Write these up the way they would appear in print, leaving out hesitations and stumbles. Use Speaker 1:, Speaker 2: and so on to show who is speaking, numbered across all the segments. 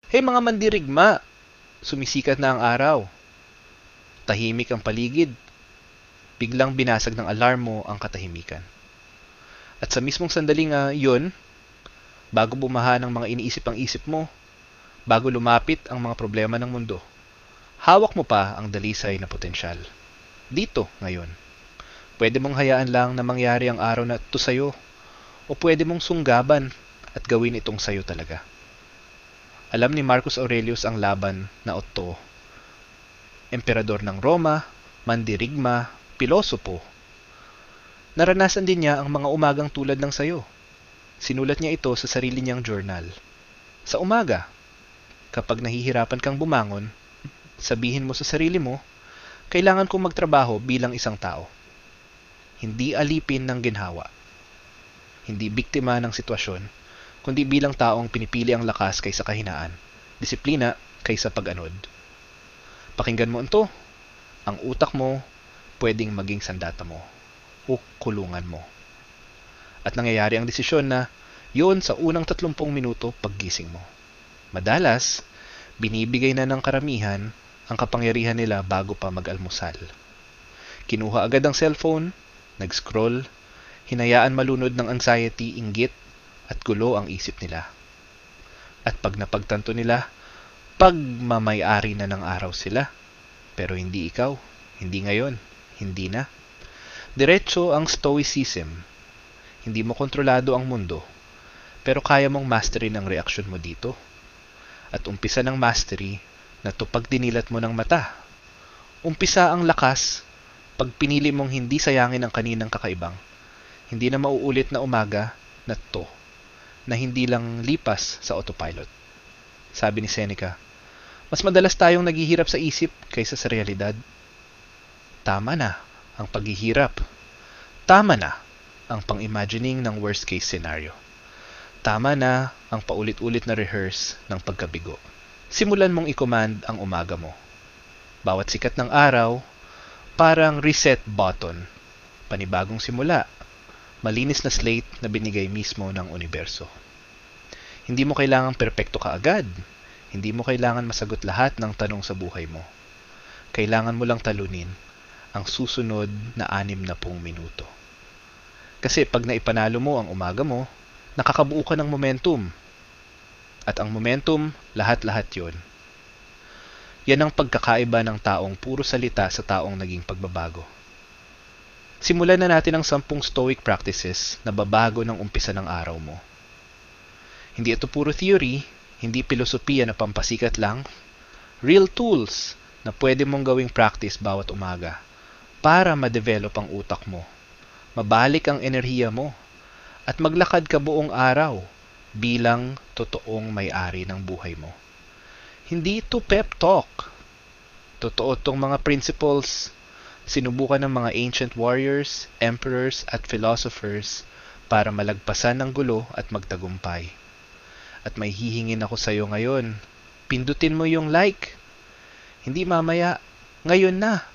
Speaker 1: Hey mga mandirigma! Sumisikat na ang araw. Tahimik ang paligid. Biglang binasag ng alarm mo ang katahimikan. At sa mismong sandaling yun, bago bumaha ng mga iniisip ang isip mo, bago lumapit ang mga problema ng mundo, hawak mo pa ang dalisay na potensyal. Dito, ngayon. Pwede mong hayaan lang na mangyari ang araw na ito sa'yo, o pwede mong sunggaban at gawin itong sa'yo talaga. Alam ni Marcus Aurelius ang laban na Otto, emperador ng Roma, mandirigma, pilosopo. Naranasan din niya ang mga umagang tulad ng sayo. Sinulat niya ito sa sarili niyang journal. Sa umaga, kapag nahihirapan kang bumangon, sabihin mo sa sarili mo, kailangan kong magtrabaho bilang isang tao. Hindi alipin ng ginhawa. Hindi biktima ng sitwasyon, kundi bilang taong pinipili ang lakas kaysa kahinaan, disiplina kaysa pag-anod. Pakinggan mo ito, ang utak mo pwedeng maging sandata mo o kulungan mo. At nangyayari ang desisyon na yun sa unang 30 minuto paggising mo. Madalas, binibigay na ng karamihan ang kapangyarihan nila bago pa mag-almusal. Kinuha agad ang cellphone, nag-scroll, hinayaan malunod ng anxiety, inggit, at gulo ang isip nila. At pag napagtanto nila, pagmamay-ari na ng araw sila. Pero hindi ikaw, hindi ngayon, hindi na. Diretso ang stoicism. Hindi mo kontrolado ang mundo, pero kaya mong mastery ng reaksyon mo dito. At umpisa ng mastery na to pag dinilat mo ng mata. Umpisa ang lakas pag pinili mong hindi sayangin ang kaninang kakaibang. Hindi na mauulit na umaga na to, na hindi lang lipas sa autopilot. Sabi ni Seneca, mas madalas tayong naghihirap sa isip kaysa sa realidad. Tama na ang paghihirap. Tama na ang pang-imagining ng worst case scenario. Tama na ang paulit-ulit na rehearse ng pagkabigo. Simulan mong i-command ang umaga mo. Bawat sikat ng araw, parang reset button. Panibagong simula. Malinis na slate na binigay mismo ng universo. Hindi mo kailangang perpekto ka agad. Hindi mo kailangan masagot lahat ng tanong sa buhay mo. Kailangan mo lang talunin ang susunod na 60 minuto. Kasi pag naipanalo mo ang umaga mo, nakakabuo ka ng momentum. At ang momentum, lahat-lahat yon. Yan ang pagkakaiba ng taong puro salita sa taong naging pagbabago. Simulan na natin ang 10 stoic practices na babago ng umpisa ng araw mo. Hindi ito puro theory, hindi filosofiya na pampasikat lang. Real tools na pwede mong gawing practice bawat umaga para ma-develop ang utak mo, mabalik ang enerhiya mo, at maglakad ka buong araw bilang totoong may-ari ng buhay mo. Hindi ito pep talk. Totoo itong mga principles sinubukan ng mga ancient warriors, emperors, at philosophers para malagpasan ng gulo at magtagumpay. At may hihingin ako sa iyo ngayon. Pindutin mo yung like. Hindi mamaya, ngayon na.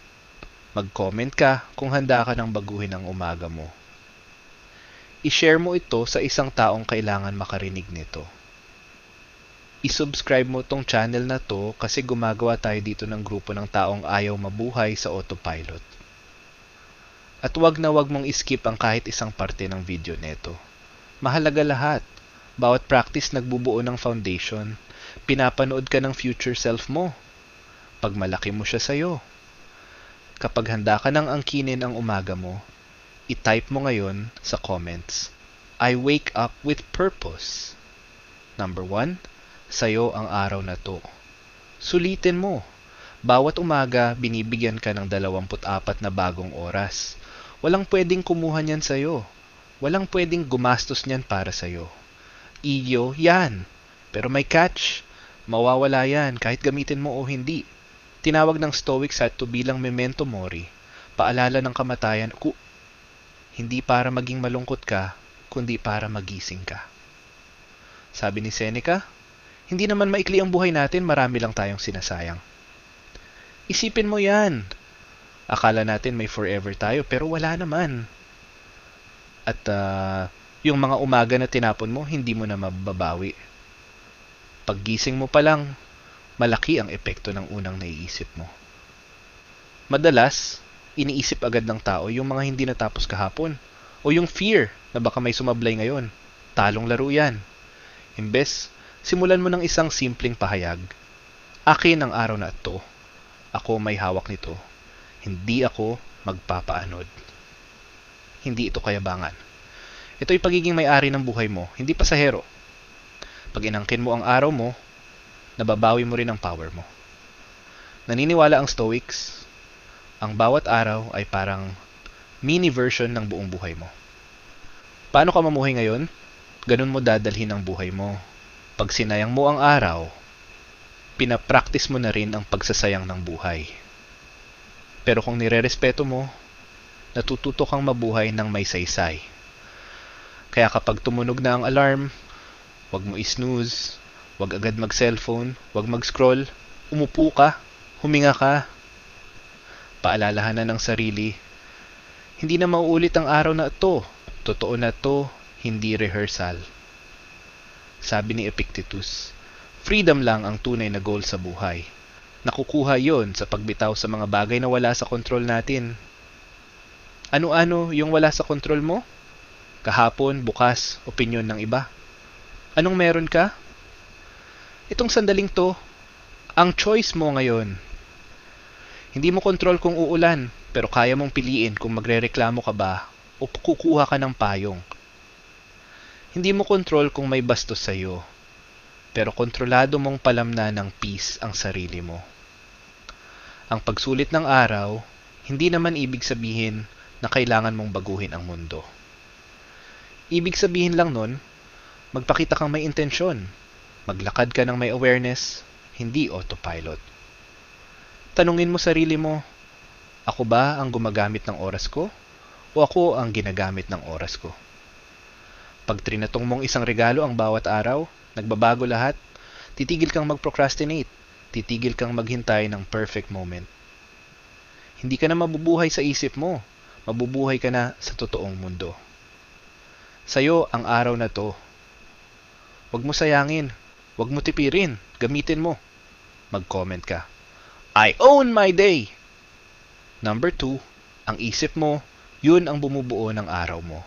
Speaker 1: Mag-comment ka kung handa ka nang baguhin ang umaga mo. I-share mo ito sa isang taong kailangan makarinig nito. I-subscribe mo tong channel na to kasi gumagawa tayo dito ng grupo ng taong ayaw mabuhay sa autopilot. At wag na wag mong i-skip ang kahit isang parte ng video neto. Mahalaga lahat. Bawat practice nagbubuo ng foundation. Pinapanood ka ng future self mo. Pag malaki mo siya sa'yo. Kapag handa ka nang angkinin ang umaga mo, i-type mo ngayon sa comments, I wake up with purpose. Number 1, sa'yo ang araw na to. Sulitin mo. Bawat umaga, binibigyan ka ng 24 na bagong oras. Walang pwedeng kumuha niyan sa'yo. Walang pwedeng gumastos niyan para sa'yo. Iyo, yan. Pero may catch. Mawawala yan kahit gamitin mo o hindi. Tinawag ng Stoics to bilang memento mori. Paalala ng kamatayan. Hindi para maging malungkot ka, kundi para magising ka. Sabi ni Seneca, hindi naman maikli ang buhay natin, marami lang tayong sinasayang. Isipin mo yan. Akala natin may forever tayo, pero wala naman. At yung mga umaga na tinapon mo, hindi mo na mababawi. Paggising mo pa lang, malaki ang epekto ng unang naiisip mo. Madalas, iniisip agad ng tao yung mga hindi natapos kahapon o yung fear na baka may sumablay ngayon. Talong laro yan. Imbes, simulan mo ng isang simpleng pahayag. Akin ang araw na ito. Ako may hawak nito. Hindi ako magpapaanod. Hindi ito kayabangan. Ito'y pagiging may-ari ng buhay mo, hindi pasahero. Pag inangkin mo ang araw mo, nababawi mo rin ang power mo. Naniniwala ang Stoics, ang bawat araw ay parang mini version ng buong buhay mo. Paano ka mamuhay ngayon? Ganun mo dadalhin ang buhay mo. Pag sinayang mo ang araw, pinapractice mo na rin ang pagsasayang ng buhay. Pero kung nirerespeto mo, natututo kang mabuhay ng may saysay. Kaya kapag tumunog na ang alarm, wag mo i-snooze, wag agad mag-cellphone, wag mag-scroll, umupo ka, huminga ka. Paalalahanan ng sarili, hindi na mauulit ang araw na ito. Totoo na to, hindi rehearsal. Sabi ni Epictetus, freedom lang ang tunay na goal sa buhay. Nakukuha yon sa pagbitaw sa mga bagay na wala sa kontrol natin. Ano-ano yung wala sa kontrol mo? Kahapon, bukas, opinyon ng iba. Anong meron ka? Itong sandaling to, ang choice mo ngayon. Hindi mo kontrol kung uulan, pero kaya mong piliin kung magrereklamo ka ba o kukuha ka ng payong. Hindi mo kontrol kung may bastos sa'yo, pero kontrolado mong palamnan ng peace ang sarili mo. Ang pagsulit ng araw, hindi naman ibig sabihin na kailangan mong baguhin ang mundo. Ibig sabihin lang nun, magpakita kang may intensyon, maglakad ka ng may awareness, hindi autopilot. Tanungin mo sarili mo, ako ba ang gumagamit ng oras ko o ako ang ginagamit ng oras ko? Pag trinatong mong isang regalo ang bawat araw, nagbabago lahat, titigil kang mag-procrastinate, titigil kang maghintay ng perfect moment. Hindi ka na mabubuhay sa isip mo, mabubuhay ka na sa totoong mundo. Sa'yo ang araw na to. Huwag mo sayangin, huwag mo tipirin, gamitin mo. Mag-comment ka. I own my day! Number 2, ang isip mo, yun ang bumubuo ng araw mo.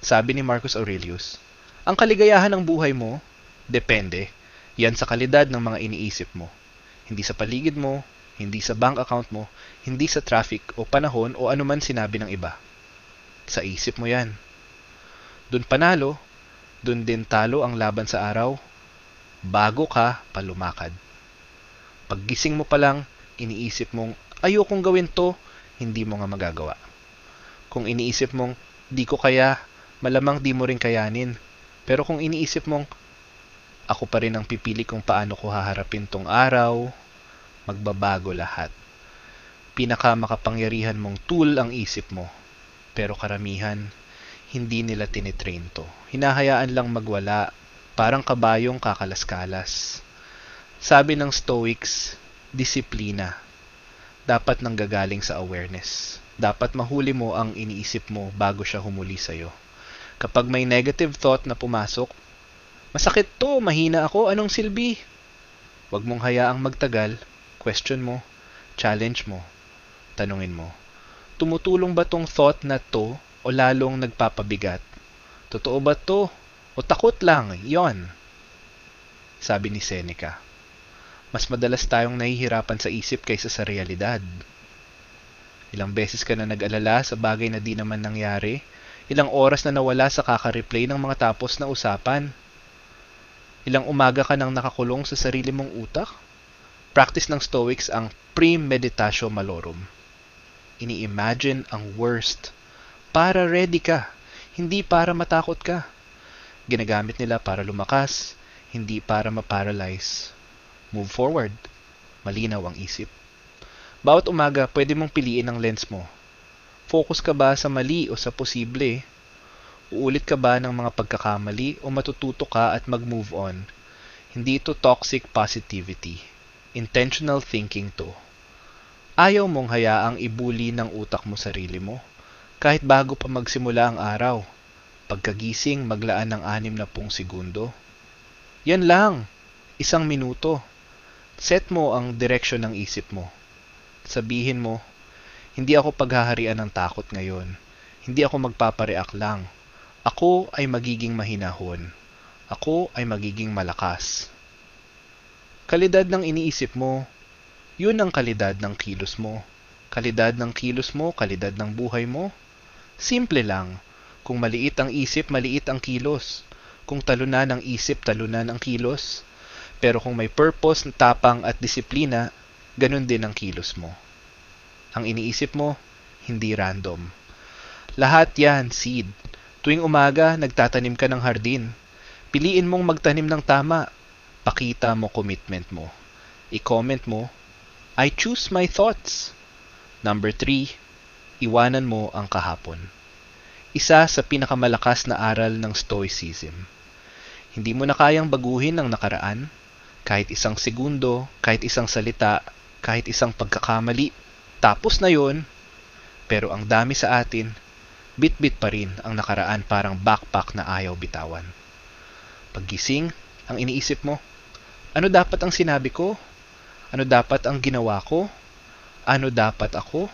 Speaker 1: Sabi ni Marcus Aurelius, ang kaligayahan ng buhay mo, depende, yan sa kalidad ng mga iniisip mo. Hindi sa paligid mo, hindi sa bank account mo, hindi sa traffic o panahon o anuman sinabi ng iba. Sa isip mo yan. Dun panalo, dun din talo ang laban sa araw, bago ka palumakad. Paggising mo pa lang, iniisip mong, ayokong gawin to, hindi mo nga magagawa. Kung iniisip mong, di ko kaya, malamang di mo rin kayanin. Pero kung iniisip mong, ako pa rin ang pipili kung paano ko haharapin tong araw, magbabago lahat. Pinakamakapangyarihan mong tool ang isip mo. Pero karamihan, hindi nila tinitrain to. Hinahayaan lang magwala, parang kabayong kakalas-kalas. Sabi ng Stoics, disiplina. Dapat nanggagaling sa awareness. Dapat mahuli mo ang iniisip mo bago siya humuli sa'yo. Kapag may negative thought na pumasok, masakit to, mahina ako, anong silbi? Huwag mong hayaang magtagal, question mo, challenge mo, tanungin mo. Tumutulong ba tong thought na to o lalong nagpapabigat? Totoo ba to o takot lang? Yon. Sabi ni Seneca. Mas madalas tayong nahihirapan sa isip kaysa sa realidad. Ilang beses ka na nag-alala sa bagay na di naman nangyari? Ilang oras na nawala sa kaka-replay ng mga tapos na usapan? Ilang umaga ka nang nakakulong sa sarili mong utak? Practice ng Stoics ang premeditatio malorum. Ini-imagine ang worst para ready ka, hindi para matakot ka. Ginagamit nila para lumakas, hindi para ma-paralyze. Move forward. Malinaw ang isip. Bawat umaga, pwede mong piliin ang lens mo. Focus ka ba sa mali o sa posible? Uulit ka ba ng mga pagkakamali o matututo ka at mag-move on? Hindi ito toxic positivity. Intentional thinking to. Ayaw mong hayaang ibuli ng utak mo sarili mo. Kahit bago pa magsimula ang araw. Pagkagising, maglaan ng 60 segundo. Yan lang. 1 minuto. Set mo ang direksyon ng isip mo. Sabihin mo, hindi ako paghaharian ng takot ngayon. Hindi ako magpapareact lang. Ako ay magiging mahinahon. Ako ay magiging malakas. Kalidad ng iniisip mo, yun ang kalidad ng kilos mo. Kalidad ng kilos mo, kalidad ng buhay mo. Simple lang. Kung maliit ang isip, maliit ang kilos. Kung talunan ang isip, talunan ang kilos. Pero kung may purpose, tapang at disiplina, ganun din ang kilos mo. Ang iniisip mo, hindi random. Lahat yan, seed. Tuwing umaga, nagtatanim ka ng hardin. Piliin mong magtanim ng tama. Pakita mo commitment mo. I-comment mo, I choose my thoughts. Number 3, iwanan mo ang kahapon. Isa sa pinakamalakas na aral ng Stoicism. Hindi mo na kayang baguhin ang nakaraan, kahit isang segundo, kahit isang salita, kahit isang pagkakamali. Tapos na yon, pero ang dami sa atin, bit-bit pa rin ang nakaraan parang backpack na ayaw bitawan. Paggising, ang iniisip mo, ano dapat ang sinabi ko? Ano dapat ang ginawa ko? Ano dapat ako?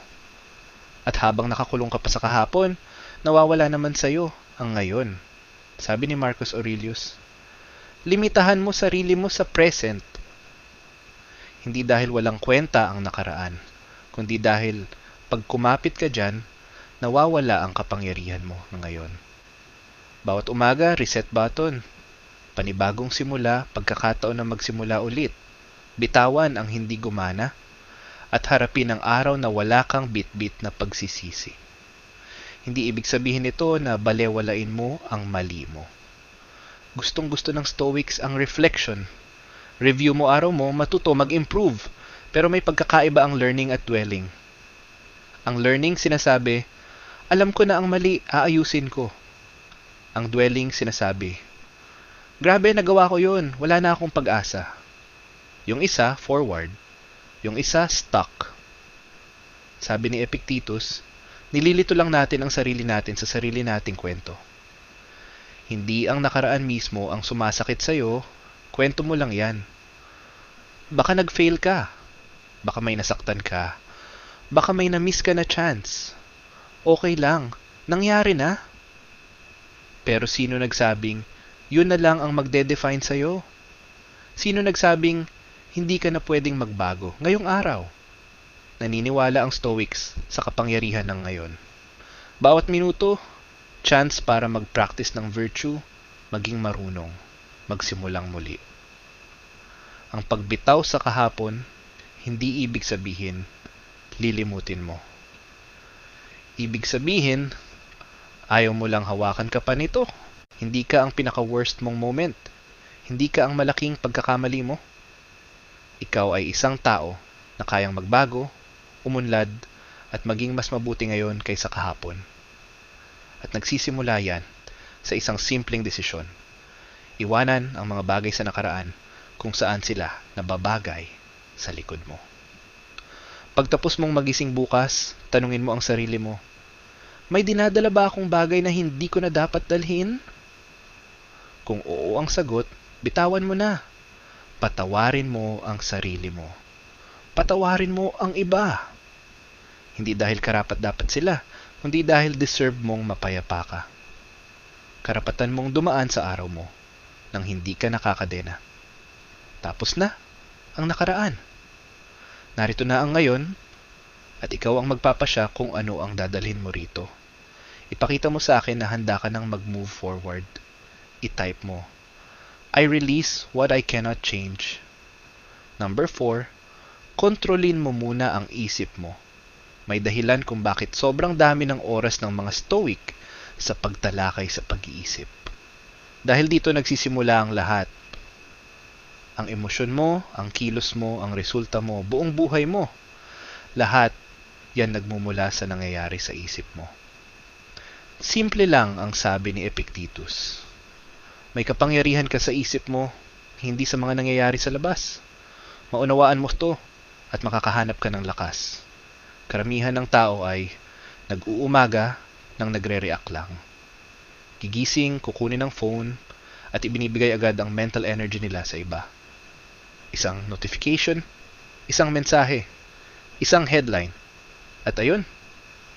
Speaker 1: At habang nakakulong ka pa sa kahapon, nawawala naman sa'yo ang ngayon. Sabi ni Marcus Aurelius, limitahan mo sarili mo sa present. Hindi dahil walang kwenta ang nakaraan, kundi dahil pag kumapit ka dyan, nawawala ang kapangyarihan mo ng ngayon. Bawat umaga, reset button. Panibagong simula, pagkakataon na magsimula ulit. Bitawan ang hindi gumana at harapin ang araw na wala kang bit-bit na pagsisisi. Hindi ibig sabihin nito na balewalain mo ang mali mo. Gustong-gusto ng Stoics ang reflection. Review mo araw mo, matuto mag-improve. Pero may pagkakaiba ang learning at dwelling. Ang learning sinasabi, alam ko na ang mali, aayusin ko. Ang dwelling sinasabi, grabe, nagawa ko yun, wala na akong pag-asa. Yung isa, forward. Yung isa, stuck. Sabi ni Epictetus, nililito lang natin ang sarili natin sa sarili nating kwento. Hindi ang nakaraan mismo ang sumasakit sa'yo, kwento mo lang yan. Baka nag-fail ka. Baka may nasaktan ka. Baka may na-miss ka na chance. Okay lang. Nangyari na. Pero sino nagsabing, yun na lang ang magde-define sa'yo? Sino nagsabing, hindi ka na pwedeng magbago ngayong araw? Naniniwala ang Stoics sa kapangyarihan ng ngayon. Bawat minuto, chance para mag-practice ng virtue, maging marunong, magsimulang muli. Ang pagbitaw sa kahapon, hindi ibig sabihin, lilimutin mo. Ibig sabihin, ayaw mo lang hawakan ka pa nito. Hindi ka ang pinaka-worst mong moment. Hindi ka ang malaking pagkakamali mo. Ikaw ay isang tao na kayang magbago, umunlad, at maging mas mabuti ngayon kaysa kahapon. At nagsisimula yan sa isang simpleng desisyon. Iwanan ang mga bagay sa nakaraan kung saan sila nababagay sa likod mo. Pagtapos mong magising bukas, tanungin mo ang sarili mo, may dinadala ba akong bagay na hindi ko na dapat dalhin? Kung oo ang sagot, bitawan mo na. Patawarin mo ang sarili mo. Patawarin mo ang iba. Hindi dahil karapat-dapat sila, kundi dahil deserve mong mapayapa ka. Karapatan mong dumaan sa araw mo nang hindi ka nakakadena. Tapos na ang nakaraan. Narito na ang ngayon at ikaw ang magpapasya kung ano ang dadalhin mo rito. Ipakita mo sa akin na handa ka nang mag-move forward. I-type mo, I release what I cannot change. Number 4, kontrolin mo muna ang isip mo. May dahilan kung bakit sobrang dami ng oras ng mga Stoic sa pagtalakay sa pag-iisip. Dahil dito nagsisimula ang lahat. Ang emosyon mo, ang kilos mo, ang resulta mo, buong buhay mo. Lahat yan nagmumula sa nangyayari sa isip mo. Simple lang ang sabi ni Epictetus. May kapangyarihan ka sa isip mo, hindi sa mga nangyayari sa labas. Maunawaan mo to at makakahanap ka ng lakas. Karamihan ng tao ay nag-uumaga nang nagre-react lang. Gigising, kukunin ng phone, at ibinibigay agad ang mental energy nila sa iba. isang notification, isang mensahe, isang headline. At ayun,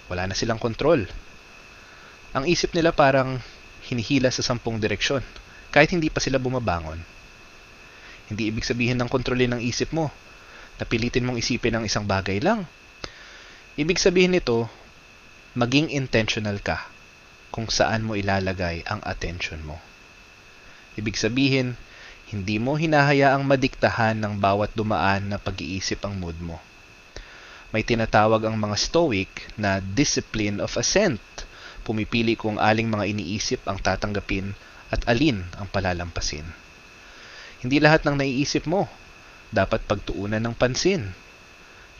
Speaker 1: wala na silang kontrol. Ang isip nila parang hinihila sa 10 direksyon, kahit hindi pa sila bumabangon. Hindi ibig sabihin ng kontrolin ng isip mo, napilitin mong isipin ang isang bagay lang. Ibig sabihin nito, maging intentional ka kung saan mo ilalagay ang attention mo. Ibig sabihin, hindi mo hinahayaang madiktahan ng bawat dumaan na pag-iisip ang mood mo. May tinatawag ang mga Stoic na discipline of assent. Pumipili kung aling mga iniisip ang tatanggapin at alin ang palalampasin. Hindi lahat ng naiisip mo dapat pagtuunan ng pansin.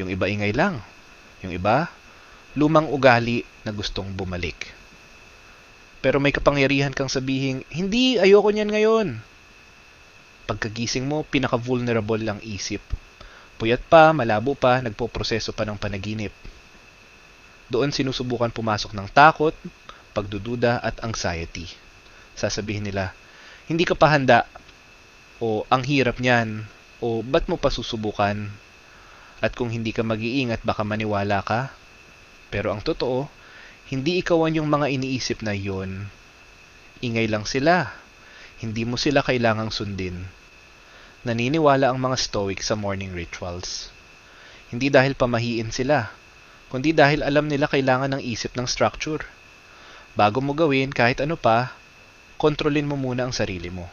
Speaker 1: Yung iba ingay lang. Yung iba, lumang ugali na gustong bumalik. Pero may kapangyarihan kang sabihin, hindi, ayoko niyan ngayon. Pagkagising mo, pinaka-vulnerable ang isip. Puyat pa, malabo pa, nagpoproseso pa ng panaginip. Doon sinusubukan pumasok ng takot, pagdududa at anxiety. Sasabihin nila, hindi ka pa handa, o ang hirap niyan, o ba't mo pa susubukan? At kung hindi ka mag-iingat, baka maniwala ka. Pero ang totoo, hindi ikawan yung mga iniisip na yon. Ingay lang sila. Hindi mo sila kailangang sundin. Naniniwala ang mga Stoic sa morning rituals. Hindi dahil pamahiin sila, kundi dahil alam nila kailangan ng isip ng structure. Bago mo gawin kahit ano pa, kontrolin mo muna ang sarili mo.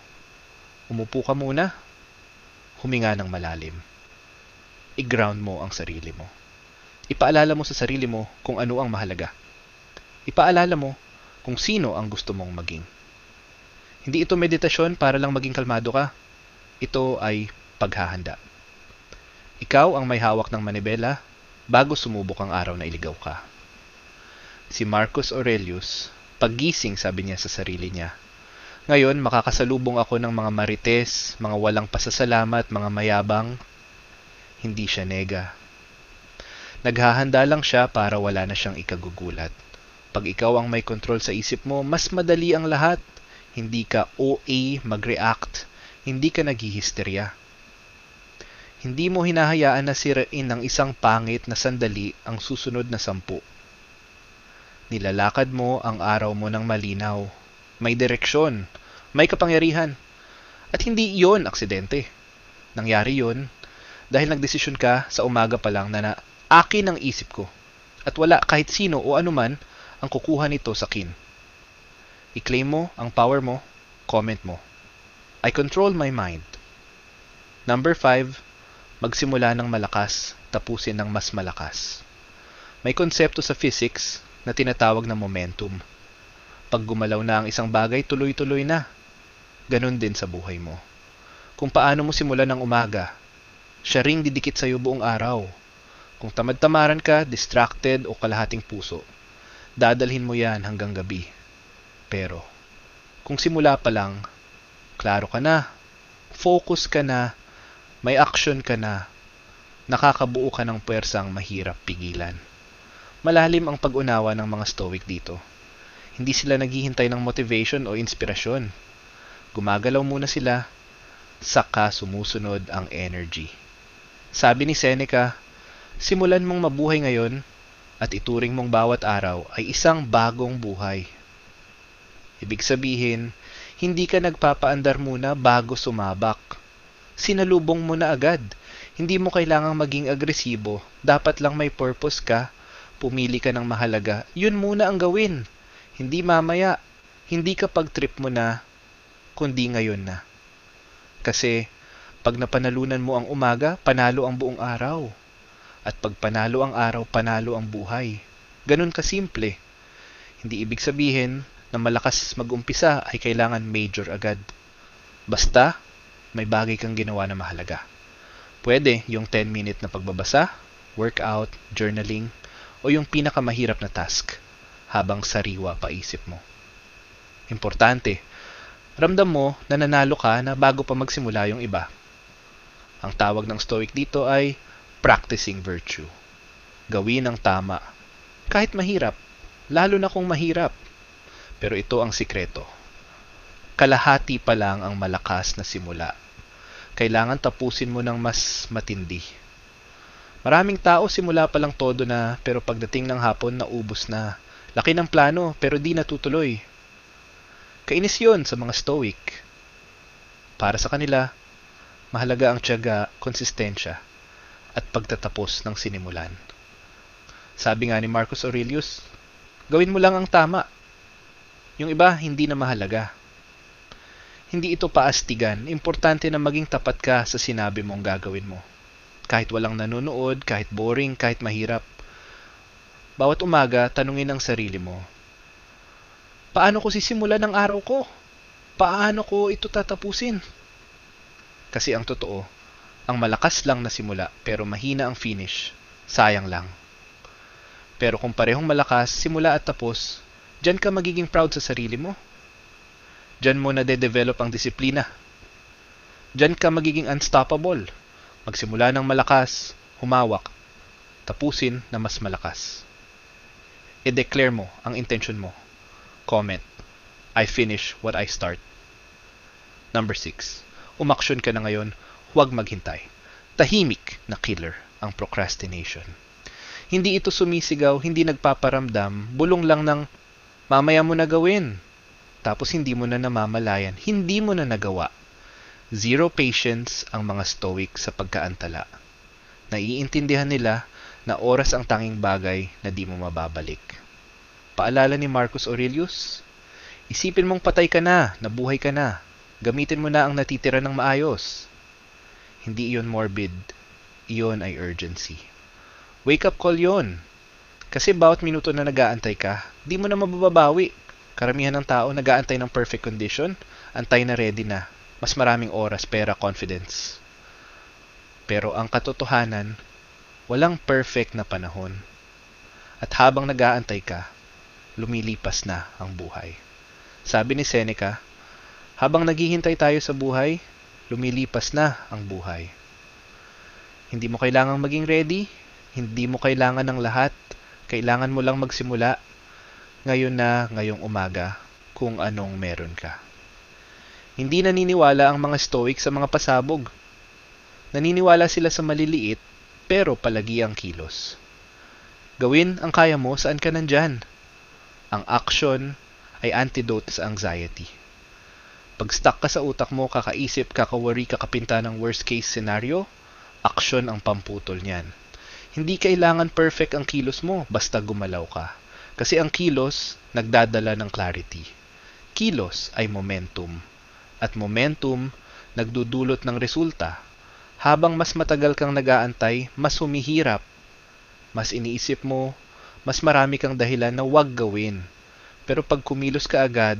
Speaker 1: Umupo ka muna, huminga ng malalim. I-ground mo ang sarili mo. Ipaalala mo sa sarili mo kung ano ang mahalaga. Ipaalala mo kung sino ang gusto mong maging. Hindi ito meditasyon para lang maging kalmado ka. Ito ay paghahanda. Ikaw ang may hawak ng manibela bago sumubok ang araw na iligaw ka. Si Marcus Aurelius, paggising sabi niya sa sarili niya, ngayon makakasalubong ako ng mga marites, mga walang pasasalamat, mga mayabang. Hindi siya nega. Naghahanda lang siya para wala na siyang ikagugulat. Pag ikaw ang may control sa isip mo, mas madali ang lahat. Hindi ka OA mag-react. Hindi ka naghihisterya. Hindi mo hinahayaan na sirain ng isang pangit na sandali ang susunod na 10. Nilalakad mo ang araw mo ng malinaw. May direksyon. May kapangyarihan. At hindi iyon aksidente. Nangyari yun dahil nagdesisyon ka sa umaga pa lang na akin ang isip ko. At wala kahit sino o anuman ang kukuha nito sa akin. I-claim mo ang power mo, comment mo. I control my mind. Number 5, magsimula ng malakas, tapusin ng mas malakas. May konsepto sa physics na tinatawag na momentum. Pag gumalaw na ang isang bagay, tuloy-tuloy na. Ganon din sa buhay mo. Kung paano mo simulan ng umaga, siya ring didikit sa'yo buong araw. Kung tamad-tamaran ka, distracted o kalahating puso, dadalhin mo yan hanggang gabi. Pero, kung simula pa lang, klaro ka na, focus ka na, may action ka na, nakakabuo ka ng puwersang mahirap pigilan. Malalim ang pag-unawa ng mga Stoic dito. Hindi sila naghihintay ng motivation o inspirasyon. Gumagalaw muna sila, saka sumusunod ang energy. Sabi ni Seneca, simulan mong mabuhay ngayon at ituring mong bawat araw ay isang bagong buhay. Ibig sabihin, hindi ka nagpapaandar muna bago sumabak. Sinalubong mo na agad. Hindi mo kailangang maging agresibo. Dapat lang may purpose ka. Pumili ka ng mahalaga. Yun muna ang gawin. Hindi mamaya. Hindi kapag trip mo na, kundi ngayon na. Kasi, pag napanalunan mo ang umaga, panalo ang buong araw. At pag panalo ang araw, panalo ang buhay. Ganun kasimple. Hindi ibig sabihin na malakas mag-umpisa ay kailangan major agad. Basta, may bagay kang ginawa na mahalaga. Pwede yung 10-minute na pagbabasa, workout, journaling, o yung pinakamahirap na task habang sariwa pa isip mo. Importante, ramdam mo na nanalo ka na bago pa magsimula yung iba. Ang tawag ng Stoic dito ay practicing virtue. Gawin ang tama. Kahit mahirap, lalo na kung mahirap. Pero ito ang sikreto. Kalahati pa lang ang malakas na simula. Kailangan tapusin mo ng mas matindi. Maraming tao simula pa lang todo na pero pagdating ng hapon naubos na. Laki ng plano pero di natutuloy. Kainis yun sa mga stoic. Para sa kanila, mahalaga ang tiyaga, konsistensya, at pagtatapos ng sinimulan. Sabi nga ni Marcus Aurelius, gawin mo lang ang tama. Yung iba, hindi na mahalaga. Hindi ito paastigan. Importante na maging tapat ka sa sinabi mong gagawin mo. Kahit walang nanonood, kahit boring, kahit mahirap. Bawat umaga, tanungin ang sarili mo, paano ko sisimulan ang araw ko? Paano ko ito tatapusin? Kasi ang totoo, ang malakas lang na simula pero mahina ang finish, sayang lang. Pero kung parehong malakas, simula at tapos, diyan ka magiging proud sa sarili mo. Diyan mo nade-develop ang disiplina. Diyan ka magiging unstoppable. Magsimula ng malakas, humawak, tapusin na mas malakas. I-declare mo ang intention mo. Comment, I finish what I start. Number 6. Umaksyon ka na ngayon, huwag maghintay. Tahimik na killer ang procrastination. Hindi ito sumisigaw, hindi nagpaparamdam, bulong lang ng mamaya mo na gawin. Tapos hindi mo na namamalayan, hindi mo na nagawa. Zero patience ang mga stoic sa pagkaantala. Naiintindihan nila na oras ang tanging bagay na di mo mababalik. Paalala ni Marcus Aurelius, isipin mong patay ka na, nabuhay ka na. Gamitin mo na ang natitira ng maayos. Hindi iyon morbid, iyon ay urgency. Wake up call yon. Kasi bawat minuto na nag-aantay ka, di mo na mababawi. Karamihan ng tao nag-aantay ng perfect condition, antay na ready na. Mas maraming oras, pera, confidence. Pero ang katotohanan, walang perfect na panahon. At habang nag-aantay ka, lumilipas na ang buhay. Sabi ni Seneca, habang naghihintay tayo sa buhay, lumilipas na ang buhay. Hindi mo kailangang maging ready, hindi mo kailangan ng lahat, kailangan mo lang magsimula ngayon na ngayong umaga kung anong meron ka. Hindi naniniwala ang mga stoic sa mga pasabog. Naniniwala sila sa maliliit pero palagi ang kilos. Gawin ang kaya mo saan ka nandyan. Ang action ay antidote sa anxiety. Pag stuck ka sa utak mo, kakaisip, kakawari, kakapinta ng worst case scenario, action ang pamputol niyan. Hindi kailangan perfect ang kilos mo, basta gumalaw ka. Kasi ang kilos, nagdadala ng clarity. Kilos ay momentum. At momentum, nagdudulot ng resulta. Habang mas matagal kang nag-aantay, mas humihirap. Mas iniisip mo, mas marami kang dahilan na wag gawin. Pero pag kumilos ka agad,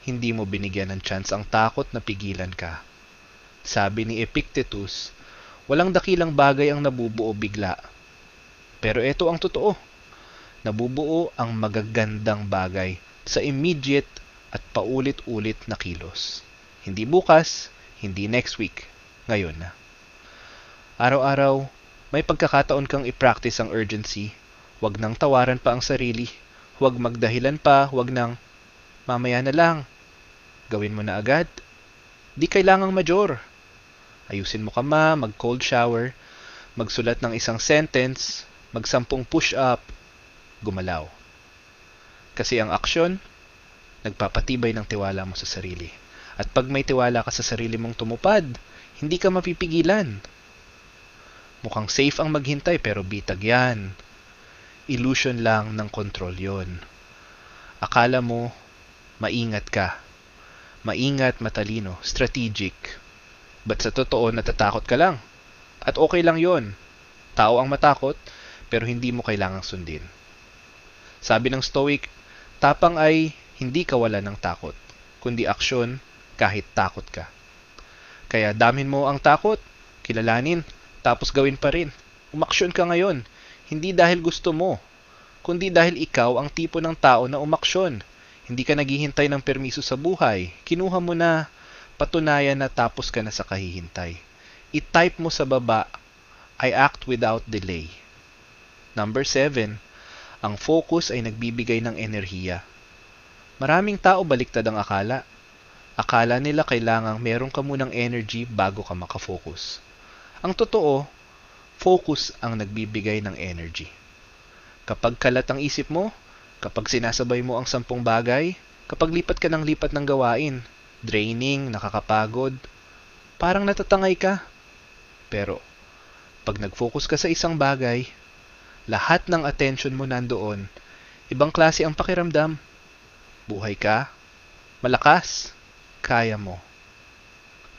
Speaker 1: hindi mo binigyan ng chance ang takot na pigilan ka. Sabi ni Epictetus, walang dakilang bagay ang nabubuo bigla. Pero ito ang totoo. Nabubuo ang magagandang bagay sa immediate at paulit-ulit na kilos. Hindi bukas, hindi next week, ngayon na. Araw-araw, may pagkakataon kang i-practice ang urgency. Huwag nang tawaran pa ang sarili. Huwag magdahilan pa, huwag nang mamaya na lang. Gawin mo na agad. Di kailangang major. Ayusin mo kama, mag-cold shower, magsulat ng isang sentence, mag-10 push-up, gumalaw. Kasi ang aksyon, nagpapatibay ng tiwala mo sa sarili. At pag may tiwala ka sa sarili mong tumupad, hindi ka mapipigilan. Mukhang safe ang maghintay pero bitag yan. Illusion lang ng control yon. Akala mo, maingat ka. Maingat, matalino, strategic. But sa totoo, natatakot ka lang. At okay lang yon. Tao ang matakot, pero hindi mo kailangang sundin. Sabi ng Stoic, tapang ay hindi kawalan ng takot, kundi aksyon kahit takot ka. Kaya damin mo ang takot, kilalanin, tapos gawin pa rin. Umaksyon ka ngayon, hindi dahil gusto mo, kundi dahil ikaw ang tipo ng tao na umaksyon. Hindi ka naghihintay ng permiso sa buhay, kinuha mo na, patunayan na tapos ka na sa kahihintay. I-type mo sa baba, I act without delay. Number 7, ang focus ay nagbibigay ng enerhiya. Maraming tao baliktad ang akala. Akala nila kailangang meron ka munang energy bago ka makafocus. Ang totoo, focus ang nagbibigay ng energy. Kapag kalat ang isip mo, kapag sinasabay mo ang 10 bagay, kapag lipat ka ng lipat ng gawain, draining, nakakapagod, parang natatangay ka. Pero, pag nag-focus ka sa isang bagay, lahat ng attention mo nandoon, ibang klase ang pakiramdam. Buhay ka, malakas, kaya mo.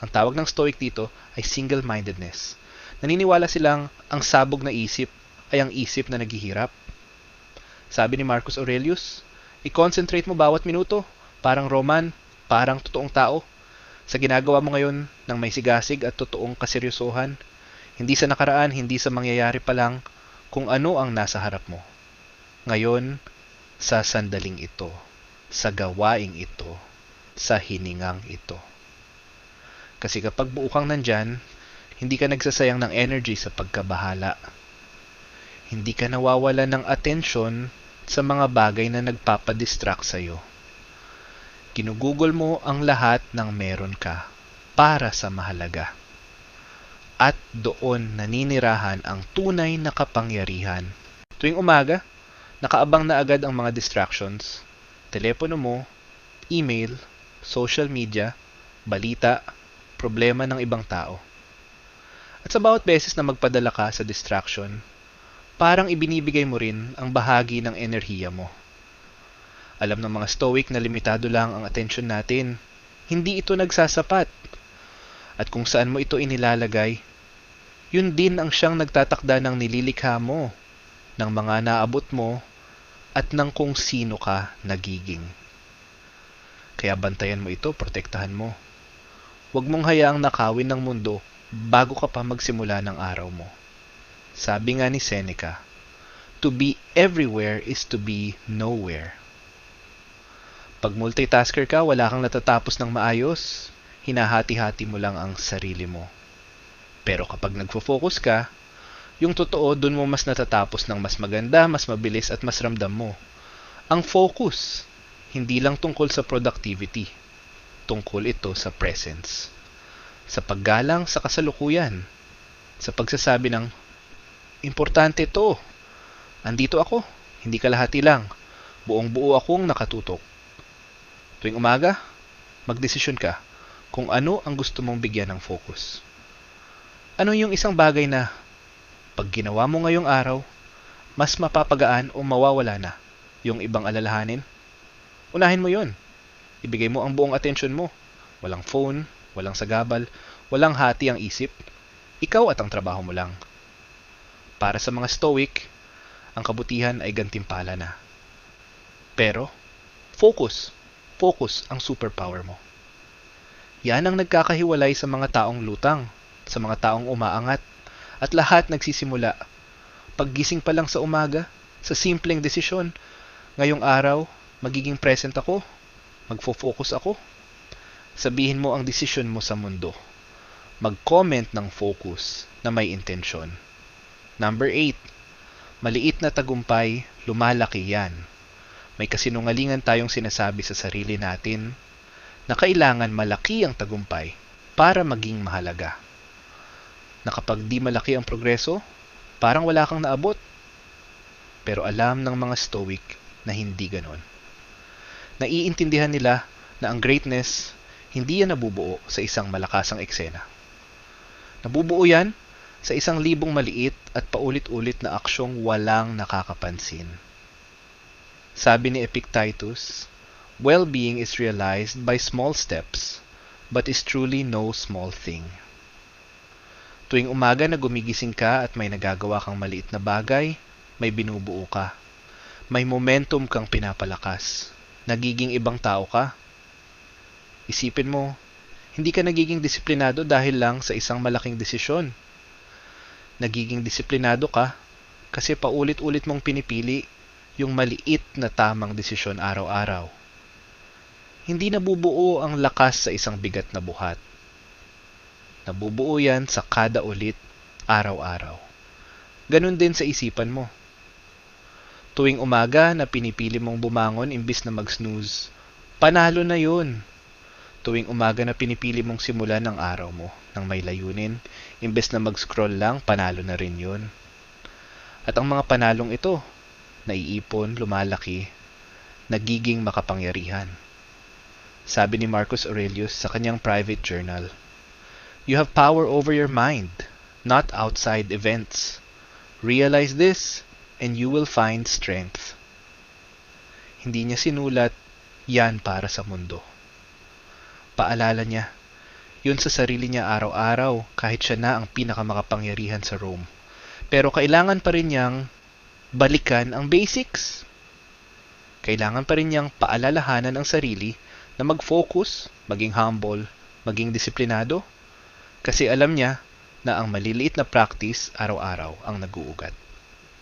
Speaker 1: Ang tawag ng Stoic dito ay single-mindedness. Naniniwala silang ang sabog na isip ay ang isip na naghihirap. Sabi ni Marcus Aurelius, i-concentrate mo bawat minuto, parang Roman, parang totoong tao. Sa ginagawa mo ngayon ng may sigasig at totoong kaseryosohan, hindi sa nakaraan, hindi sa mangyayari pa lang kung ano ang nasa harap mo. Ngayon, sa sandaling ito, sa gawaing ito, sa hiningang ito. Kasi kapag buo kang nandyan, hindi ka nagsasayang ng energy sa pagkabahala. Hindi ka nawawalan ng atensyon sa mga bagay na nagpapadistract sa'yo. Ginugugol mo ang lahat ng meron ka para sa mahalaga. At doon naninirahan ang tunay na kapangyarihan. Tuwing umaga, nakaabang na agad ang mga distractions. Telepono mo, email, social media, balita, problema ng ibang tao. At sa bawat beses na magpadala ka sa distraction, parang ibinibigay mo rin ang bahagi ng enerhiya mo. Alam ng mga Stoic na limitado lang ang atensyon natin. Hindi ito nagsasapat. At kung saan mo ito inilalagay, yun din ang siyang nagtatakda ng nililikha mo, ng mga naabot mo, at ng kung sino ka nagiging. Kaya bantayan mo ito, protektahan mo. Huwag mong hayaang nakawin ng mundo bago ka pa magsimula ng araw mo. Sabi nga ni Seneca, to be everywhere is to be nowhere. Pag multitasker ka, wala kang natatapos ng maayos, hinahati-hati mo lang ang sarili mo. Pero kapag nagfo-focus ka, yung totoo, dun mo mas natatapos ng mas maganda, mas mabilis at mas ramdam mo. Ang focus, hindi lang tungkol sa productivity. Tungkol ito sa presence. Sa paggalang sa kasalukuyan. Sa pagsasabi ng, importante to. Andito ako, hindi kalahati lang. Buong buo akong nakatutok. Tuwing umaga, magdesisyon ka kung ano ang gusto mong bigyan ng focus. Ano yung isang bagay na pag ginawa mo ngayong araw, mas mapapagaan o mawawala na yung ibang alalahanin? Unahin mo yun. Ibigay mo ang buong atensyon mo. Walang phone, walang sagabal, walang hati ang isip. Ikaw at ang trabaho mo lang. Para sa mga Stoic, ang kabutihan ay gantimpala na. Pero, focus. Focus ang superpower mo. Yan ang nagkakahiwalay sa mga taong lutang, sa mga taong umaangat, at lahat nagsisimula. Paggising pa lang sa umaga, sa simpleng desisyon, ngayong araw, magiging present ako, magfo-focus ako. Sabihin mo ang desisyon mo sa mundo. Mag-comment ng focus na may intensyon. Number 8. Maliit na tagumpay, lumalaki yan. May kasinungalingan tayong sinasabi sa sarili natin na kailangan malaki ang tagumpay para maging mahalaga. Na kapag di malaki ang progreso, parang wala kang naabot. Pero alam ng mga Stoic na hindi ganon. Naiintindihan nila na ang greatness hindi yan nabubuo sa isang malakasang eksena. Nabubuo yan sa 1,000 maliit at paulit-ulit na aksyong walang nakakapansin. Sabi ni Epictetus, well-being is realized by small steps, but is truly no small thing. Tuwing umaga na gumigising ka at may nagagawa kang maliit na bagay, may binubuo ka. May momentum kang pinapalakas. Nagiging ibang tao ka. Isipin mo, hindi ka nagiging disiplinado dahil lang sa isang malaking desisyon. Nagiging disiplinado ka kasi paulit-ulit mong pinipili yung maliit na tamang desisyon araw-araw. Hindi nabubuo ang lakas sa isang bigat na buhat. Nabubuo yan sa kada ulit, araw-araw. Ganun din sa isipan mo. Tuwing umaga na pinipili mong bumangon imbis na mag-snooze, panalo na yun. Tuwing umaga na pinipili mong simulan ng araw mo nang may layunin, imbes na mag-scroll lang, panalo na rin yun. At ang mga panalong ito, naiipon, lumalaki, nagiging makapangyarihan. Sabi ni Marcus Aurelius sa kanyang private journal, "You have power over your mind, not outside events. Realize this, and you will find strength." Hindi niya sinulat, yan para sa mundo. Paalala niya, yun sa sarili niya araw-araw kahit siya na ang pinakamakapangyarihan sa Rome. Pero kailangan pa rin niyang balikan ang basics. Kailangan pa rin niyang paalalahanan ang sarili na mag-focus, maging humble, maging disiplinado. Kasi alam niya na ang maliliit na practice araw-araw ang nag-uugat.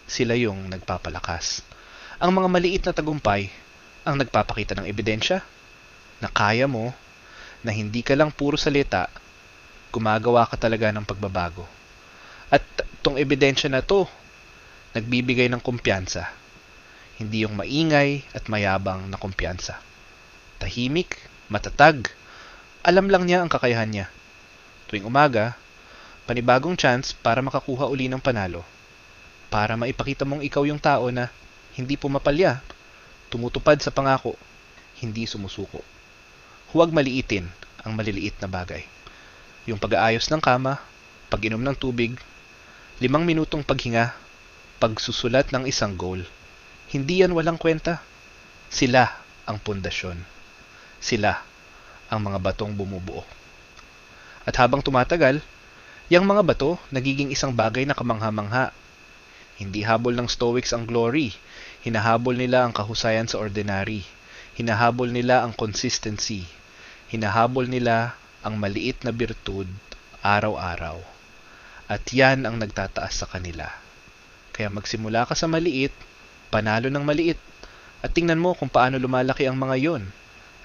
Speaker 1: Sila yung nagpapalakas. Ang mga maliit na tagumpay ang nagpapakita ng ebidensya na kaya mo, na hindi ka lang puro salita, gumagawa ka talaga ng pagbabago. At itong ebidensya na to, nagbibigay ng kumpiyansa. Hindi yung maingay at mayabang na kumpiyansa. Tahimik, matatag, alam lang niya ang kakayahan niya. Tuwing umaga, panibagong chance para makakuha uli ng panalo. Para maipakita mong ikaw yung tao na hindi pumapalya, tumutupad sa pangako, hindi sumusuko. Huwag maliitin ang maliliit na bagay. Yung pag-aayos ng kama, pag-inom ng tubig, 5 minutong paghinga, pagsusulat ng isang goal. Hindi yan walang kwenta. Sila ang pundasyon. Sila ang mga batong bumubuo. At habang tumatagal, yung mga bato nagiging isang bagay na kamangha-mangha. Hindi habol ng Stoics ang glory. Hinahabol nila ang kahusayan sa ordinary. Hinahabol nila ang consistency. Hinahabol nila ang maliit na birtud araw-araw. At yan ang nagtataas sa kanila. Kaya magsimula ka sa maliit, panalo ng maliit, at tingnan mo kung paano lumalaki ang mga yon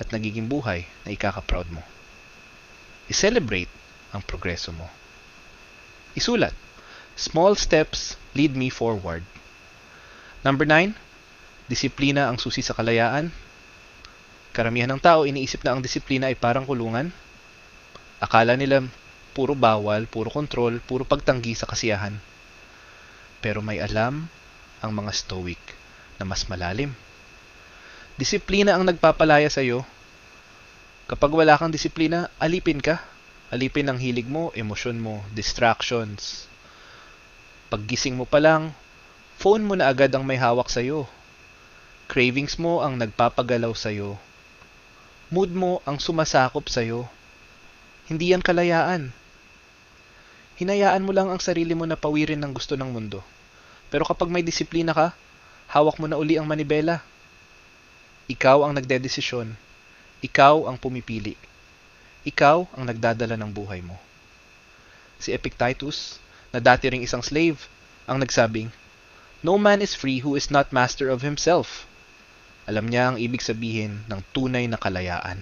Speaker 1: at nagiging buhay na ikaka-proud mo. I-celebrate ang progreso mo. Isulat, small steps lead me forward. Number 9, disiplina ang susi sa kalayaan. Karamihan ng tao iniisip na ang disiplina ay parang kulungan. Akala nila puro bawal, puro kontrol, puro pagtanggi sa kasiyahan. Pero may alam ang mga Stoic na mas malalim. Disiplina ang nagpapalaya sa iyo. Kapag wala kang disiplina, alipin ka. Alipin ang hilig mo, emosyon mo, distractions. Paggising mo pa lang, phone mo na agad ang may hawak sa iyo. Cravings mo ang nagpapagalaw sa iyo. Mood mo ang sumasakop sa iyo. Hindi yan kalayaan. Hinayaan mo lang ang sarili mo na pawirin ng gusto ng mundo. Pero kapag may disiplina ka, hawak mo na uli ang manibela. Ikaw ang nagdedesisyon. Ikaw ang pumipili. Ikaw ang nagdadala ng buhay mo. Si Epictetus, na dati ring isang slave, ang nagsabing, "No man is free who is not master of himself." Alam niya ang ibig sabihin ng tunay na kalayaan.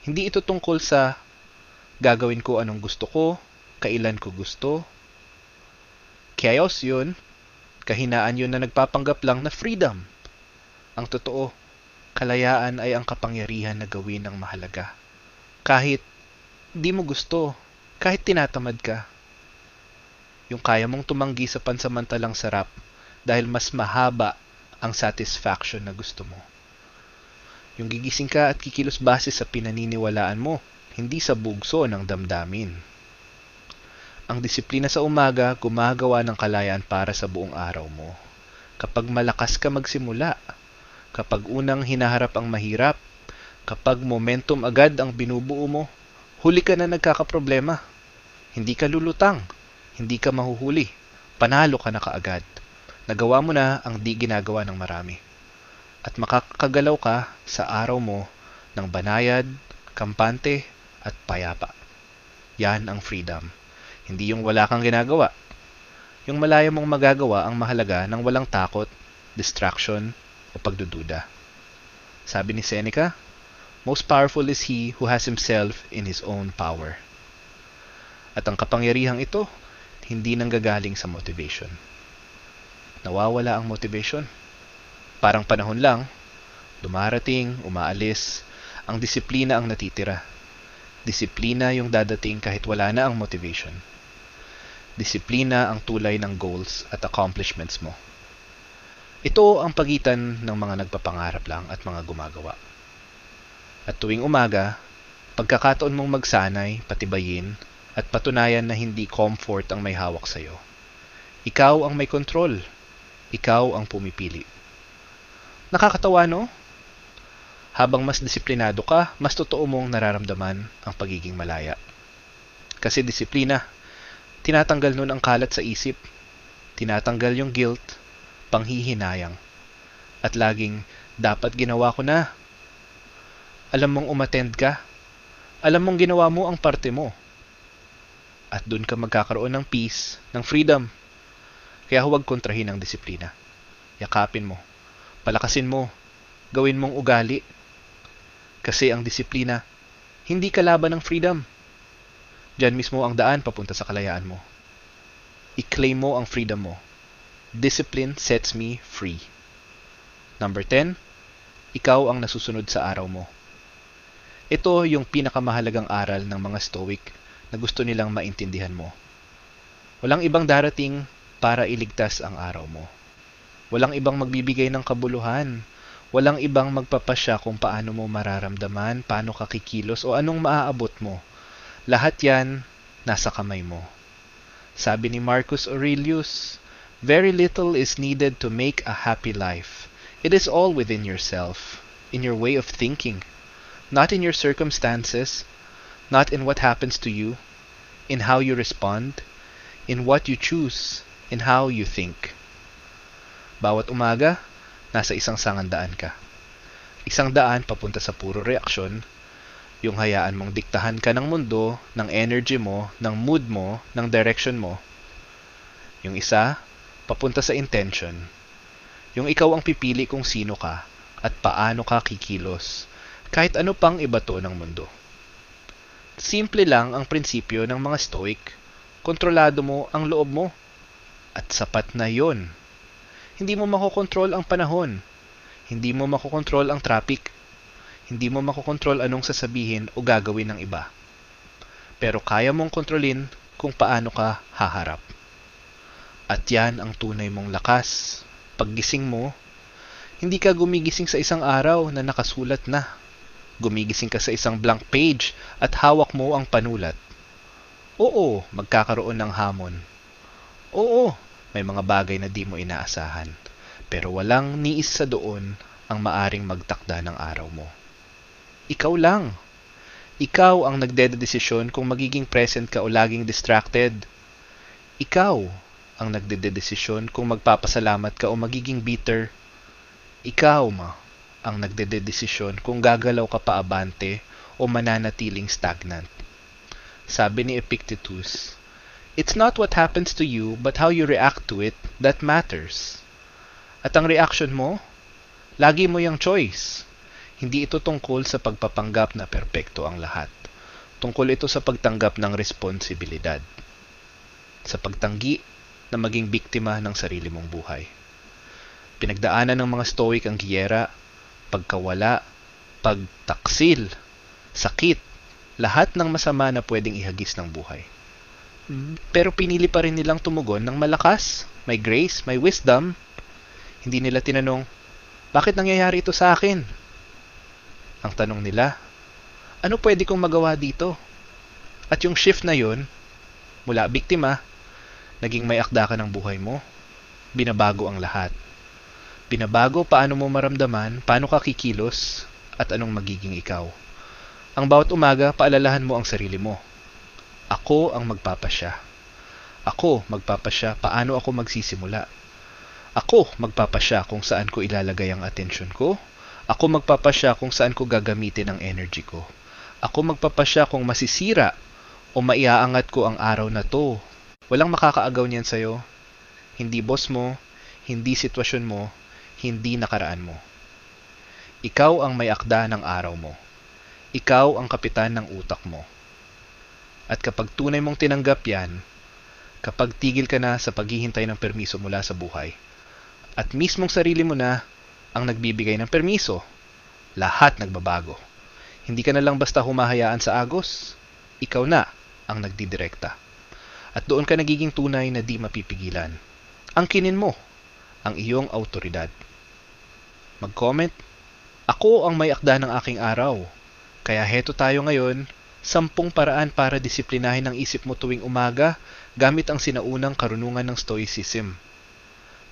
Speaker 1: Hindi ito tungkol sa gagawin ko anong gusto ko, kailan ko gusto. Chaos yun, kahinaan yun na nagpapanggap lang na freedom. Ang totoo, kalayaan ay ang kapangyarihan na gawin ang mahalaga. Kahit di mo gusto, kahit tinatamad ka. Yung kaya mong tumanggi sa pansamantalang sarap dahil mas mahaba ang satisfaction na gusto mo. Yung gigising ka at kikilos base sa pinaniniwalaan mo, hindi sa bugso ng damdamin. Ang disiplina sa umaga gumagawa ng kalayaan para sa buong araw mo. Kapag malakas ka magsimula, kapag unang hinaharap ang mahirap, kapag momentum agad ang binubuo mo, huli ka na nagkakaproblema. Hindi ka lulutang, hindi ka mahuhuli, panalo ka na kaagad. Nagawa mo na ang di ginagawa ng marami. At makakagalaw ka sa araw mo ng banayad, kampante, at payapa. Yan ang freedom. Hindi yung wala kang ginagawa. Yung malaya mong magagawa ang mahalaga ng walang takot, distraction, o pagdududa. Sabi ni Seneca, "Most powerful is he who has himself in his own power." At ang kapangyarihang ito, hindi nanggagaling sa motivation. Nawawala ang motivation. Parang panahon lang, dumarating, umaalis, Ang disiplina ang natitira. Disiplina yung dadating kahit wala na ang motivation. Disiplina ang tulay ng goals at accomplishments mo. Ito ang pagitan ng mga nagpapangarap lang at mga gumagawa. At tuwing umaga, pagkakataon mong magsanay, patibayin, at patunayan na hindi comfort ang may hawak sa'yo. Ikaw ang may control. Ikaw ang pumipili. Nakakatawa, no? Habang mas disiplinado ka, mas totoo mong nararamdaman ang pagiging malaya. Kasi disiplina, tinatanggal nun ang kalat sa isip, tinatanggal yung guilt, panghihinayang, at laging, dapat ginawa ko na. Alam mong umattend ka, alam mong ginawa mo ang parte mo. At dun ka magkakaroon ng peace, ng freedom. Kaya huwag kontrahin ang disiplina. Yakapin mo, palakasin mo, gawin mong ugali. Kasi ang disiplina, hindi kalaban ng freedom. Diyan mismo ang daan papunta sa kalayaan mo. I-claim mo ang freedom mo. Discipline sets me free. Number 10, ikaw ang nasusunod sa araw mo. Ito yung pinakamahalagang aral ng mga Stoic na gusto nilang maintindihan mo. Walang ibang darating para iligtas ang araw mo. Walang ibang magbibigay ng kabuluhan. Walang ibang magpapasya kung paano mo mararamdaman, paano ka kikilos, o anong maaabot mo. Lahat yan, nasa kamay mo. Sabi ni Marcus Aurelius, very little is needed to make a happy life. It is all within yourself, in your way of thinking, not in your circumstances, not in what happens to you, in how you respond, in what you choose, in how you think. Bawat umaga, nasa isang sangandaan ka. Isang daan papunta sa puro reaksyon, yung hayaan mong diktahan ka ng mundo, ng energy mo, ng mood mo, ng direction mo. Yung isa, papunta sa intention. Yung ikaw ang pipili kung sino ka at paano ka kikilos, kahit ano pang ibato ng mundo. Simple lang ang prinsipyo ng mga Stoic. Kontrolado mo ang loob mo. At sapat na yon. Hindi mo makokontrol ang panahon. Hindi mo makokontrol ang traffic. Hindi mo makokontrol anong sasabihin o gagawin ng iba. Pero kaya mong kontrolin kung paano ka haharap. At yan ang tunay mong lakas. Paggising mo, hindi ka gumigising sa isang araw na nakasulat na. Gumigising ka sa isang blank page at hawak mo ang panulat. Oo, magkakaroon ng hamon. Oo, may mga bagay na di mo inaasahan. Pero walang niis sa doon ang maaring magtakda ng araw mo. Ikaw lang. Ikaw ang nagdedesisyon kung magiging present ka o laging distracted. Ikaw ang nagdedesisyon kung magpapasalamat ka o magiging bitter. Ikaw ang nagdedesisyon kung gagalaw ka pa abante o mananatiling stagnant. Sabi ni Epictetus, it's not what happens to you but how you react to it that matters. At ang reaction mo, lagi mo yung choice. Hindi ito tungkol sa pagpapanggap na perpekto ang lahat. Tungkol ito sa pagtanggap ng responsibilidad. Sa pagtanggi na maging biktima ng sarili mong buhay. Pinagdaanan ng mga Stoic ang giyera, pagkawala, pagtaksil, sakit, lahat ng masama na pwedeng ihagis ng buhay. Pero pinili pa rin nilang tumugon ng malakas, may grace, may wisdom. Hindi nila tinanong, bakit nangyayari ito sa akin? Ang tanong nila, ano pwede kong magawa dito? At yung shift na yun, mula biktima, naging may akda ka ng buhay mo, binabago ang lahat. Binabago paano mo maramdaman, paano ka kikilos, at anong magiging ikaw. Ang bawat umaga, paalalahan mo ang sarili mo. Ako ang magpapasya. Ako magpapasya paano ako magsisimula. Ako magpapasya kung saan ko ilalagay ang atensyon ko. Ako magpapasya kung saan ko gagamitin ang energy ko. Ako magpapasya kung masisira o maiaangat ko ang araw na to. Walang makakaagaw niyan sa'yo. Hindi boss mo, hindi sitwasyon mo, hindi nakaraan mo. Ikaw ang may akda ng araw mo. Ikaw ang kapitan ng utak mo. At kapag tunay mong tinanggap yan, kapag tigil ka na sa paghihintay ng permiso mula sa buhay, at mismong sarili mo na ang nagbibigay ng permiso, lahat nagbabago. Hindi ka na lang basta humahayaan sa agos. Ikaw na ang nagdidirekta. At doon ka nagiging tunay na di mapipigilan. Angkinin mo ang iyong autoridad. Mag-comment. Ako ang may akda ng aking araw. Kaya heto tayo ngayon, 10 paraan para disiplinahin ang isip mo tuwing umaga gamit ang sinaunang karunungan ng Stoicism.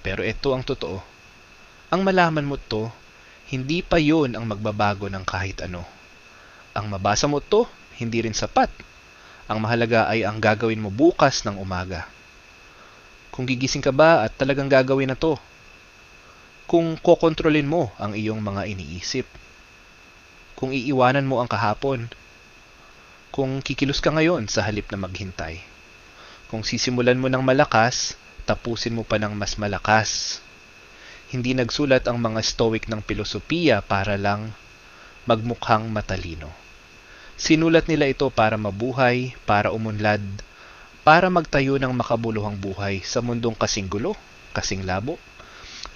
Speaker 1: Pero ito ang totoo. Ang malaman mo to, hindi pa yon ang magbabago ng kahit ano. Ang mabasa mo to, hindi rin sapat. Ang mahalaga ay ang gagawin mo bukas ng umaga. Kung gigising ka ba at talagang gagawin na to? Kung kokontrolin mo ang iyong mga iniisip? Kung iiwanan mo ang kahapon? Kung kikilos ka ngayon sa halip na maghintay? Kung sisimulan mo ng malakas, tapusin mo pa ng mas malakas? Hindi nagsulat ang mga Stoic ng filosofiya para lang magmukhang matalino. Sinulat nila ito para mabuhay, para umunlad, para magtayo ng makabuluhang buhay sa mundong kasing gulo, kasing labo,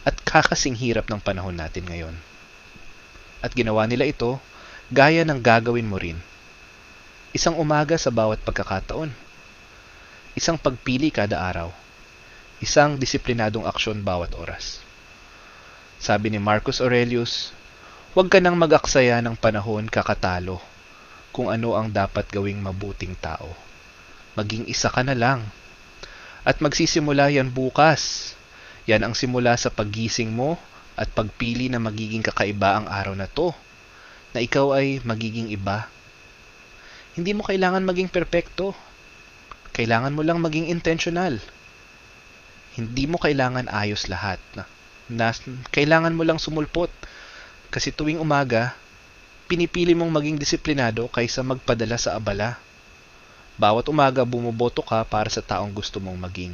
Speaker 1: at kakasing hirap ng panahon natin ngayon. At ginawa nila ito gaya ng gagawin mo rin. Isang umaga sa bawat pagkakataon. Isang pagpili kada araw. Isang disiplinadong aksyon bawat oras. Sabi ni Marcus Aurelius, huwag ka nang mag-aksaya ng panahon kakatalo kung ano ang dapat gawing mabuting tao. Maging isa ka na lang. At magsisimula yan bukas. Yan ang simula sa paggising mo at pagpili na magiging kakaiba ang araw na to. Na ikaw ay magiging iba. Hindi mo kailangan maging perpekto. Kailangan mo lang maging intentional. Hindi mo kailangan ayos lahat. Kailangan mo lang sumulpot. Kasi tuwing umaga, pinipili mong maging disiplinado kaysa magpadala sa abala. Bawat umaga bumoboto ka para sa taong gusto mong maging.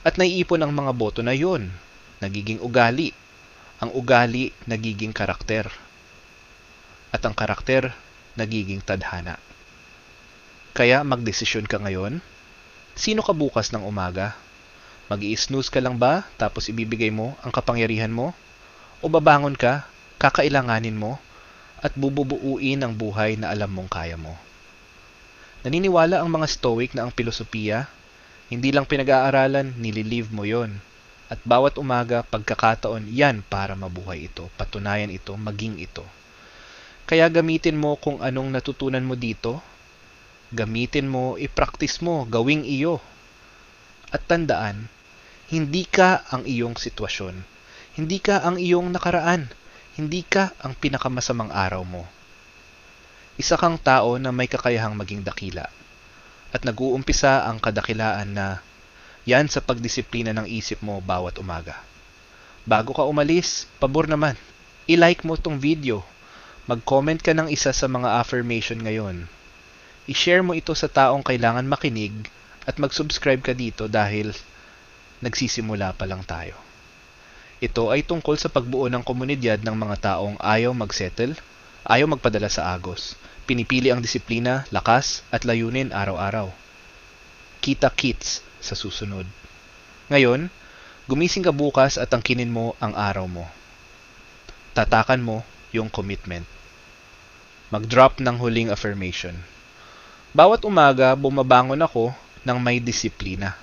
Speaker 1: At naiipon ang mga boto na yun. Nagiging ugali. Ang ugali nagiging karakter. At ang karakter nagiging tadhana. Kaya magdesisyon ka ngayon. Sino ka bukas ng umaga? Mag-i-snooze ka lang ba tapos ibibigay mo ang kapangyarihan mo? O babangon ka, kakailanganin mo, at bububuuin ang buhay na alam mong kaya mo? Naniniwala ang mga Stoic na ang filosofiya, hindi lang pinag-aaralan, nililive mo yon. At bawat umaga, pagkakataon, yan para mabuhay ito, patunayan ito, maging ito. Kaya gamitin mo kung anong natutunan mo dito, gamitin mo, i-practice mo, gawing iyo. At tandaan, hindi ka ang iyong sitwasyon. Hindi ka ang iyong nakaraan. Hindi ka ang pinakamasamang araw mo. Isa kang tao na may kakayahang maging dakila. At nag-uumpisa ang kadakilaan na yan sa pagdisiplina ng isip mo bawat umaga. Bago ka umalis, pabor naman, i-like mo tong video. Mag-comment ka ng isa sa mga affirmation ngayon. I-share mo ito sa taong kailangan makinig at mag-subscribe ka dito dahil nagsisimula pa lang tayo. Ito ay tungkol sa pagbuo ng komunidad ng mga taong ayaw mag-settle, ayaw magpadala sa agos, pinipili ang disiplina, lakas at layunin araw-araw. Kita-kits sa susunod. Ngayon, gumising ka bukas at angkinin mo ang araw mo. Tatakan mo yung commitment. Mag-drop ng huling affirmation. Bawat umaga, bumabangon ako ng may disiplina.